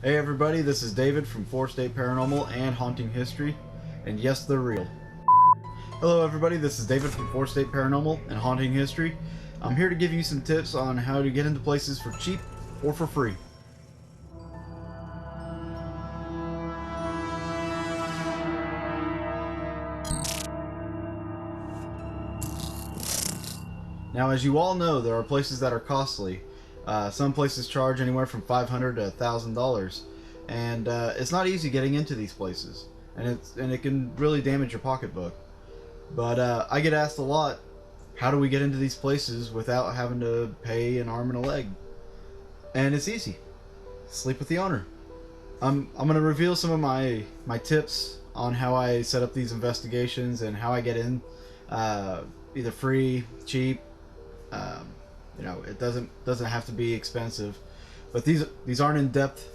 Hey everybody, this is David from 4-State Paranormal and Haunting History, and yes, they're real. Hello everybody, this is David from 4-State Paranormal and Haunting History. I'm here to give you some tips on how to get into places for cheap or for free. Now, as you all know, there are places that are costly. Some places charge anywhere from $500 to $1,000, and it's not easy getting into these places, and it can really damage your pocketbook. But I get asked a lot, how do we get into these places without having to pay an arm and a leg? And it's easy. Sleep with the owner. I'm going to reveal some of my tips on how I set up these investigations and how I get in, either free, cheap. It doesn't have to be expensive, but these aren't in-depth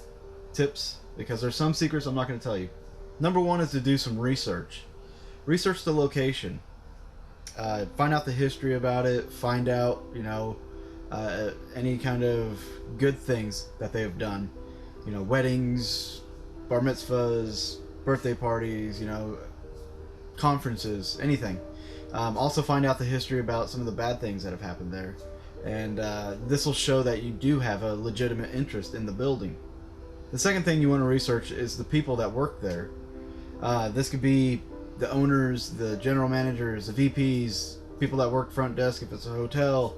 tips because there's some secrets I'm not going to tell you. Number one is to do some research. Research the location. Find out the history about it. Find out any kind of good things that they have done. Weddings, bar mitzvahs, birthday parties. Conferences, anything. Also find out the history about some of the bad things that have happened there. And this will show that you do have a legitimate interest in the building. The second thing you want to research is the people that work there. This could be the owners, the general managers, the VPs, people that work front desk if it's a hotel.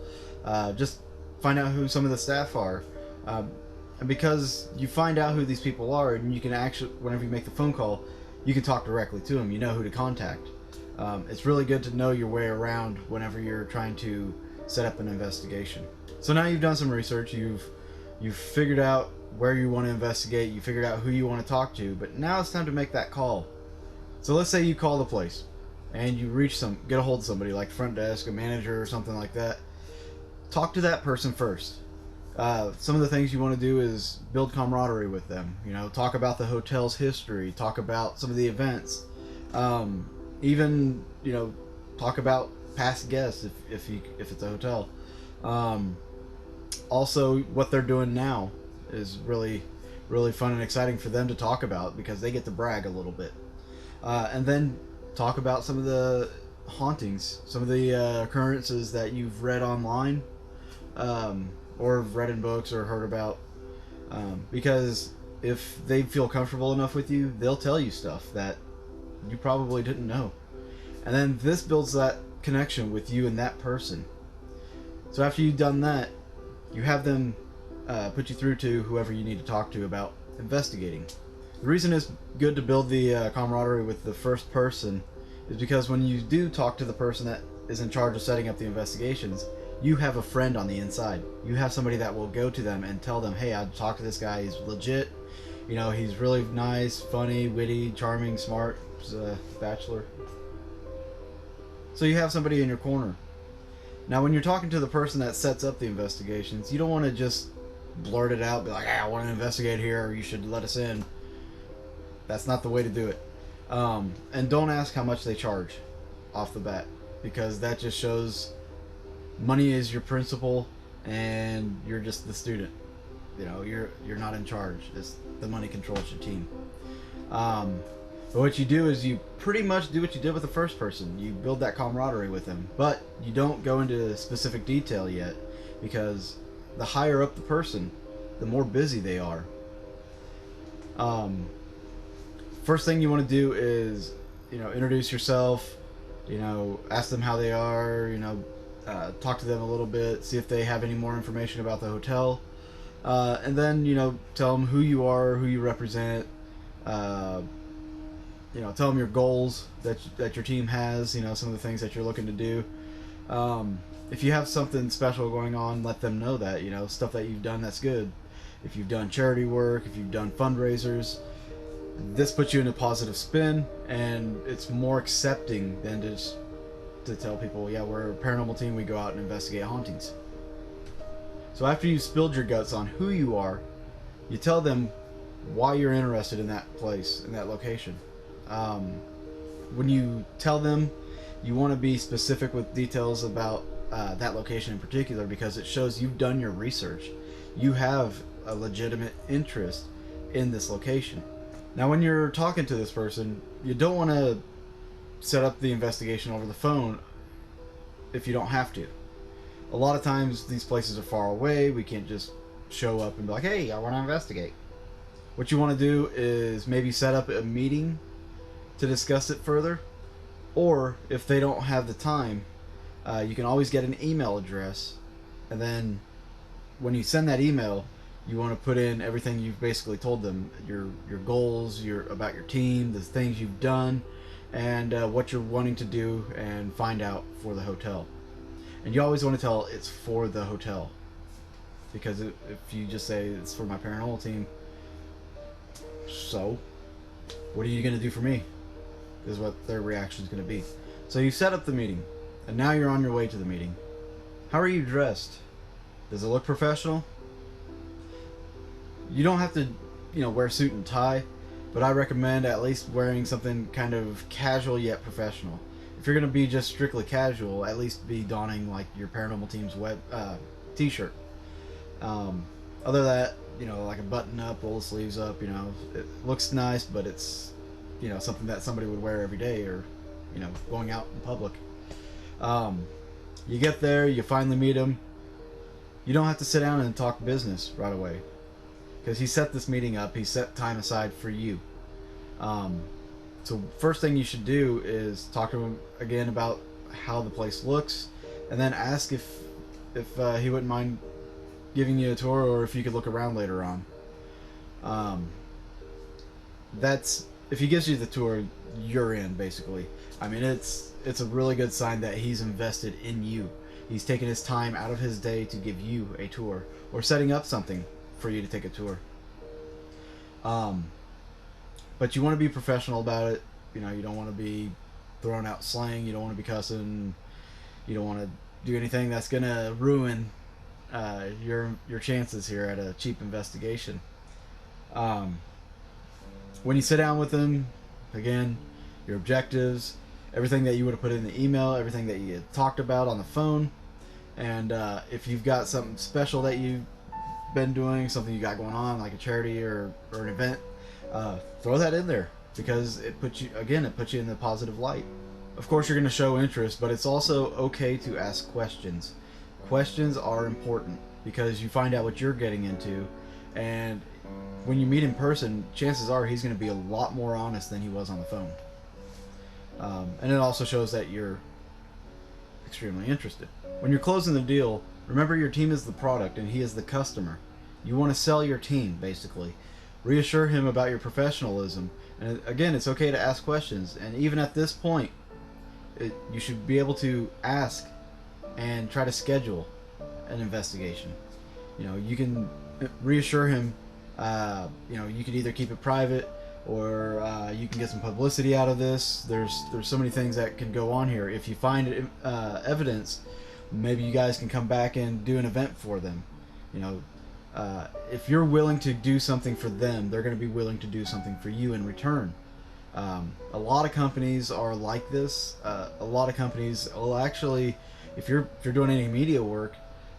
Just find out who some of the staff are. And because you find out who these people are, and you can actually, whenever you make the phone call, you can talk directly to them. You know who to contact. It's really good to know your way around whenever you're trying to set up an investigation. So now you've done some research, you've figured out where you want to investigate, you figured out who you want to talk to, but now it's time to make that call. So let's say you call the place and you get a hold of somebody like front desk, a manager or something like that. Talk to that person first. Some of the things you want to do is build camaraderie with them. Talk about the hotel's history, talk about some of the events. Even talk about past guests if it's a hotel. Also, what they're doing now is really fun and exciting for them to talk about because they get to brag a little bit. And then talk about some of the hauntings, some of the occurrences that you've read online, or read in books or heard about. Because if they feel comfortable enough with you, they'll tell you stuff that you probably didn't know. And then this builds that connection with you and that person. So after you've done that, you have them put you through to whoever you need to talk to about investigating. The reason it's good to build the camaraderie with the first person is because when you do talk to the person that is in charge of setting up the investigations, you have a friend on the inside. You have somebody that will go to them and tell them, hey, I talked to this guy, he's legit. He's really nice, funny, witty, charming, smart. He's a bachelor. So you have somebody in your corner. Now when you're talking to the person that sets up the investigations, you don't want to just blurt it out, be like, I want to investigate here, or you should let us in. That's not the way to do it. And don't ask how much they charge off the bat, because that just shows money is your principal and you're just the student. You're not in charge. The money controls your team. But what you do is you pretty much do what you did with the first person. You build that camaraderie with them, but you don't go into specific detail yet, because the higher up the person, the more busy they are. First thing you want to do is, introduce yourself, ask them how they are, talk to them a little bit, see if they have any more information about the hotel, and then, tell them who you are, who you represent, tell them your goals that your team has, some of the things that you're looking to do. If you have something special going on, let them know that, stuff that you've done that's good. If you've done charity work, if you've done fundraisers, this puts you in a positive spin, and it's more accepting than just to tell people, yeah, we're a paranormal team, we go out and investigate hauntings. So after you've spilled your guts on who you are, you tell them why you're interested in that place, in that location. When you tell them, you want to be specific with details about that location in particular, because it shows you've done your research. You have a legitimate interest in this location. Now, when you're talking to this person, you don't want to set up the investigation over the phone if you don't have to. A lot of times these places are far away. We can't just show up and be like, hey, I want to investigate. What you want to do is maybe set up a meeting to discuss it further, or if they don't have the time, you can always get an email address, and then when you send that email, you want to put in everything you've basically told them, your goals, about your team, the things you've done, and what you're wanting to do and find out for the hotel. And you always want to tell it's for the hotel, because if you just say it's for my paranormal team, so what are you going to do for me, is what their reaction is going to be. So you set up the meeting, and now you're on your way to the meeting. How are you dressed? Does it look professional? You don't have to, wear a suit and tie, but I recommend at least wearing something kind of casual yet professional. If you're going to be just strictly casual, at least be donning like your paranormal team's t-shirt. Other than that, like a button up, roll the sleeves up, it looks nice, but it's, something that somebody would wear every day, or, going out in public. You get there, you finally meet him. You don't have to sit down and talk business right away, because he set this meeting up. He set time aside for you. So first thing you should do is talk to him again about how the place looks, and then ask if he wouldn't mind giving you a tour, or if you could look around later on. That's, if he gives you the tour, you're in, basically. I mean, it's a really good sign that he's invested in you. He's taking his time out of his day to give you a tour, or setting up something for you to take a tour. But you want to be professional about it. You don't want to be throwing out slang. You don't want to be cussing. You don't want to do anything that's gonna ruin your chances here at a cheap investigation. When you sit down with him, again, your objectives, everything that you would have put in the email, everything that you had talked about on the phone, and if you've got something special that you've been doing, something you got going on, like a charity or an event, throw that in there, because it puts you in the positive light. Of course, you're going to show interest, but it's also okay to ask questions. Questions are important, because you find out what you're getting into, and when you meet in person, chances are he's going to be a lot more honest than he was on the phone. And it also shows that you're extremely interested. When you're closing the deal, remember your team is the product and he is the customer. You want to sell your team, basically. Reassure him about your professionalism. And again, it's okay to ask questions. And even at this point, you should be able to ask and try to schedule an investigation. You can reassure him. You could either keep it private, or you can get some publicity out of this. There's so many things that can go on here. If you find evidence, maybe you guys can come back and do an event for them. If you're willing to do something for them, they're going to be willing to do something for you in return. A lot of companies are like this. A lot of companies will actually, if you're doing any media work,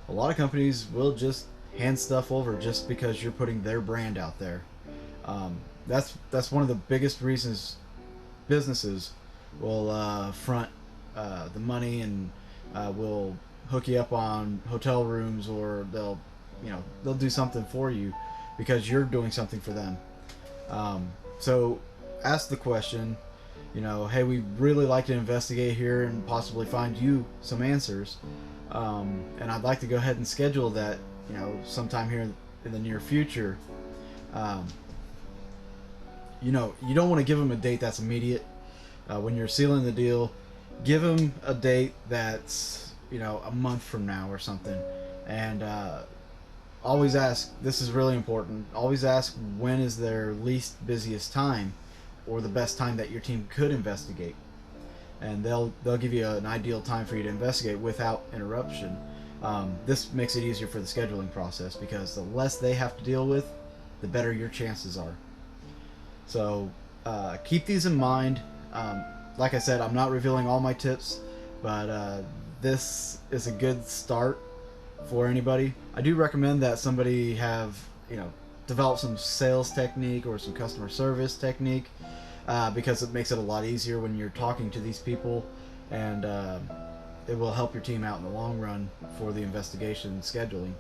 a lot of companies will just hand stuff over just because you're putting their brand out there. That's one of the biggest reasons businesses will front the money, and will hook you up on hotel rooms, or they'll do something for you because you're doing something for them. So ask the question, hey, we'd really like to investigate here and possibly find you some answers, and I'd like to go ahead and schedule that sometime here in the near future. You don't want to give them a date that's immediate. When you're sealing the deal, give them a date that's a month from now or something, and always ask, this is really important, always ask when is their least busiest time, or the best time that your team could investigate, and they'll give you an ideal time for you to investigate without interruption. This makes it easier for the scheduling process, because the less they have to deal with, the better your chances are. So keep these in mind. Like I said, I'm not revealing all my tips, but this is a good start for anybody. I do recommend that somebody have develop some sales technique or some customer service technique, because it makes it a lot easier when you're talking to these people, and it will help your team out in the long run for the investigation and scheduling.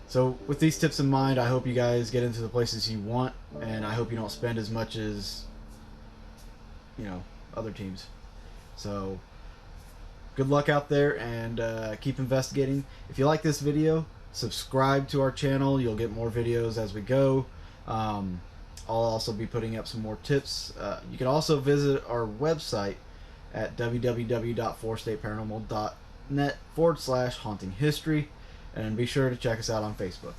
So with these tips in mind, I hope you guys get into the places you want, and I hope you don't spend as much as, you know, other teams. So good luck out there, and keep investigating. If you like this video, subscribe to our channel. You'll get more videos as we go. I'll also be putting up some more tips. You can also visit our website at www.fourstateparanormal.net/haunting history, and be sure to check us out on Facebook.